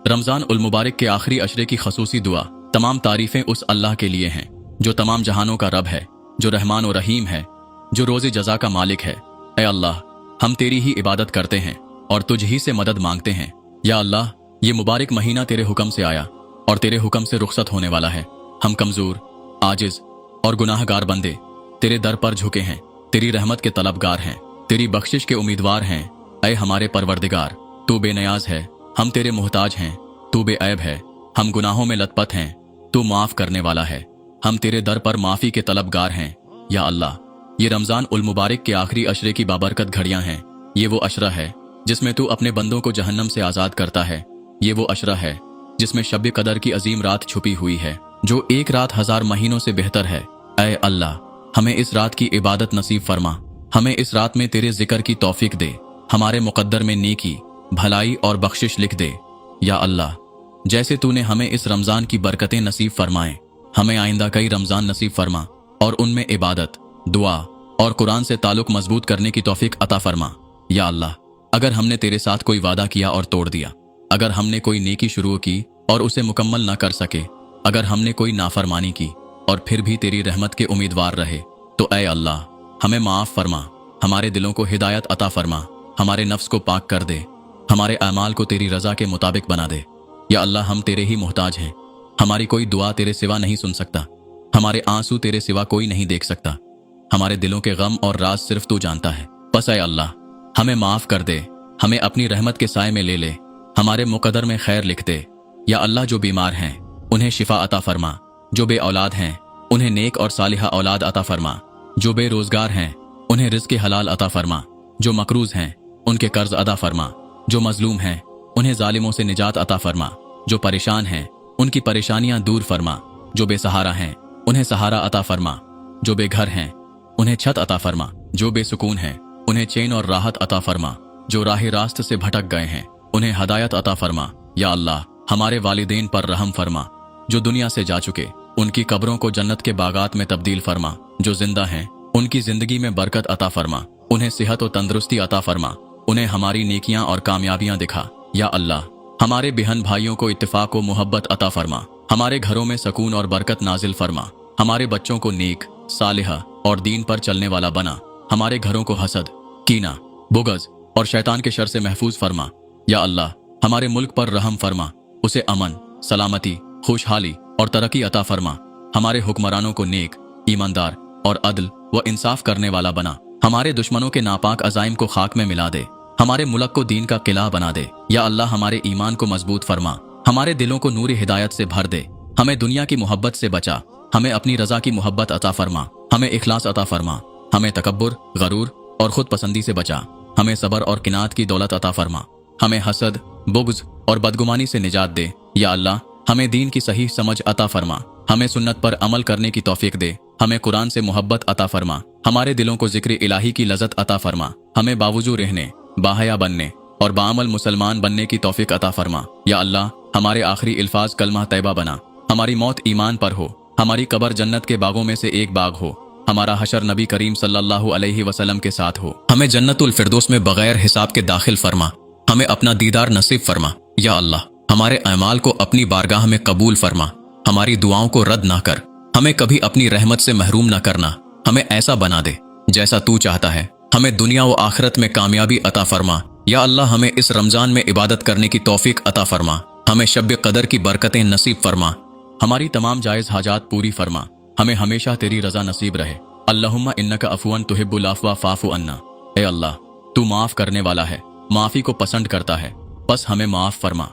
रमज़ान उल मुबारक के आखिरी अशरे की खसूसी दुआ। तमाम तारीफ़ें उस अल्लाह के लिए हैं जो तमाम जहानों का रब है, जो रहमान और रहीम है, जो रोज़े जज़ा का मालिक है। ए अल्लाह, हम तेरी ही इबादत करते हैं और तुझ ही से मदद मांगते हैं। या अल्लाह, ये मुबारक महीना तेरे हुक्म से आया और तेरे हुक्म से रुखसत होने वाला है। हम कमज़ोर, आजिज़ और गुनाहगार बंदे तेरे दर पर झुके हैं, तेरी रहमत के तलबगार हैं, तेरी बख्शिश के उम्मीदवार हैं। ऐ हमारे परवरदिगार, तू बेनियाज है, हम तेरे मोहताज हैं। तू बेऐब है, हम गुनाहों में लतपत हैं। तू माफ़ करने वाला है, हम तेरे दर पर माफ़ी के तलबगार हैं। या अल्लाह, ये रमज़ान उल मुबारक के आखिरी अशरे की बाबरकत घड़ियां हैं। ये वो अशरा है जिसमें तू अपने बंदों को जहन्नम से आज़ाद करता है। ये वो अशरा है जिसमें शब कदर की अजीम रात छुपी हुई है, जो एक रात 1000 महीनों से बेहतर है। ऐ अल्लाह, हमें इस रात की इबादत नसीब फरमा। हमें इस रात में तेरे जिक्र की तौफीक दे। हमारे मुकद्दर में नेकी, भलाई और बख्शिश लिख दे। या अल्लाह, जैसे तूने हमें इस रमज़ान की बरकतें नसीब फरमाएं, हमें आइंदा कई रमज़ान नसीब फरमा और उनमें इबादत, दुआ और कुरान से ताल्लुक़ मजबूत करने की तौफीक अता फरमा। या अल्लाह, अगर हमने तेरे साथ कोई वादा किया और तोड़ दिया, अगर हमने कोई नेकी शुरू की और उसे मुकम्मल न कर सके, अगर हमने कोई नाफरमानी की और फिर भी तेरी रहमत के उम्मीदवार रहे, तो ऐ अल्लाह, हमें माफ़ फरमा। हमारे दिलों को हिदायत अता फरमा, हमारे नफ्स को पाक कर दे, हमारे अमाल को तेरी रज़ा के मुताबिक बना दे। या अल्लाह, हम तेरे ही मोहताज हैं। हमारी कोई दुआ तेरे सिवा नहीं सुन सकता, हमारे आंसू तेरे सिवा कोई नहीं देख सकता, हमारे दिलों के गम और राज सिर्फ तू जानता है। बस ऐ अल्लाह, हमें माफ़ कर दे, हमें अपनी रहमत के साए में ले ले, हमारे मुकद्दर में खैर लिख दे। या अल्लाह, जो बीमार हैं उन्हें शिफा अता फरमा, जो बे औलाद हैं उन्हें नेक और सालिहा औलाद अता फरमा, जो बेरोजगार हैं उन्हें रिज़्क़ हलाल अता फरमा, जो मकरूज हैं उनके कर्ज अदा फरमा, जो मजलूम हैं उन्हें जालिमों से निजात अता फरमा, जो परेशान हैं उनकी परेशानियां दूर फरमा, जो बेसहारा हैं उन्हें सहारा अता फरमा, जो बेघर हैं उन्हें छत अता फरमा, जो बेसुकून हैं उन्हें चैन और राहत अता फरमा, जो राह रास्त से भटक गए हैं उन्हें हदायत अता फरमा। या अल्लाह, हमारे वालिदैन पर रहम फरमा, जो दुनिया से जा चुके उनकी कब्रों को जन्नत के बागात में तब्दील फरमा, जो जिंदा हैं उनकी जिंदगी में बरकत अता फरमा, उन्हें सेहत और तंदुरुस्ती अता फरमा, उन्हें हमारी नेकियां और कामयाबियां दिखा। या अल्लाह, हमारे बहन भाइयों को इत्तेफाक और मोहब्बत अता फरमा, हमारे घरों में सकून और बरकत नाजिल फरमा, हमारे बच्चों को नेक, सालिहा और दीन पर चलने वाला बना, हमारे घरों को हसद, कीना, बुग़्ज़ और शैतान के शर से महफूज फरमा। या अल्लाह, हमारे मुल्क पर रहम फरमा, उसे अमन, सलामती, खुशहाली और तरक्की अता फरमा, हमारे हुक्मरानों को नेक, ईमानदार और अदल व इंसाफ करने वाला बना, हमारे दुश्मनों के नापाक अज़ाइम को खाक में मिला दे, हमारे मुल्क को दीन का किला बना दे। या अल्लाह, हमारे ईमान को मजबूत फरमा, हमारे दिलों को नूर हिदायत से भर दे, हमें दुनिया की मोहब्बत से बचा, हमें अपनी रजा की मोहब्बत अता फरमा, हमें इखलास अता फरमा, हमें तकब्बुर, गरूर और खुद पसंदी से बचा, हमें सबर और किनात की दौलत अता फरमा, हमें हसद, बुग़्ज़ और बदगुमानी से निजात दे। या अल्लाह, हमें दीन की सही समझ अता फरमा, हमें सुन्नत पर अमल करने की तौफीक दे, हमें कुरान से मोहब्बत अता फरमा, हमारे दिलों को ज़िक्र इलाही की लज़्ज़त अता फरमा, हमें बावजू रहने, बाहया बनने और बाअमल मुसलमान बनने की तौफीक अता फरमा। या अल्लाह, हमारे आखिरी अल्फाज कलमा तैयबा बना, हमारी मौत ईमान पर हो, हमारी कब्र जन्नत के बागों में से एक बाग हो, हमारा हशर नबी करीम सल्लल्लाहु अलैहि वसल्लम के साथ हो, हमें जन्नतुल फिरदौस में बगैर हिसाब के दाखिल फरमा, हमें अपना दीदार नसीब फरमा। या अल्लाह, हमारे अमाल को अपनी बारगाह में कबूल फरमा, हमारी दुआओं को रद्द ना कर, हमें कभी अपनी रहमत से महरूम ना करना, हमें ऐसा बना दे जैसा तू चाहता है, हमें दुनिया व आखिरत में कामयाबी अता फरमा। या अल्लाह, हमें इस रमज़ान में इबादत करने की तौफीक अता फरमा, हमें शब कदर की बरकतें नसीब फरमा, हमारी तमाम जायज़ हाजात पूरी फरमा, हमें हमेशा तेरी रज़ा नसीब रहे। अल्लाहुम्मा इन्नका अफ़ुवन तुहिब्बुल अफ़्वा फ़ाफ़ु अन्ना। ए अल्लाह, तू माफ़ करने वाला है, माफ़ी को पसंद करता है, बस हमें माफ़ फरमा।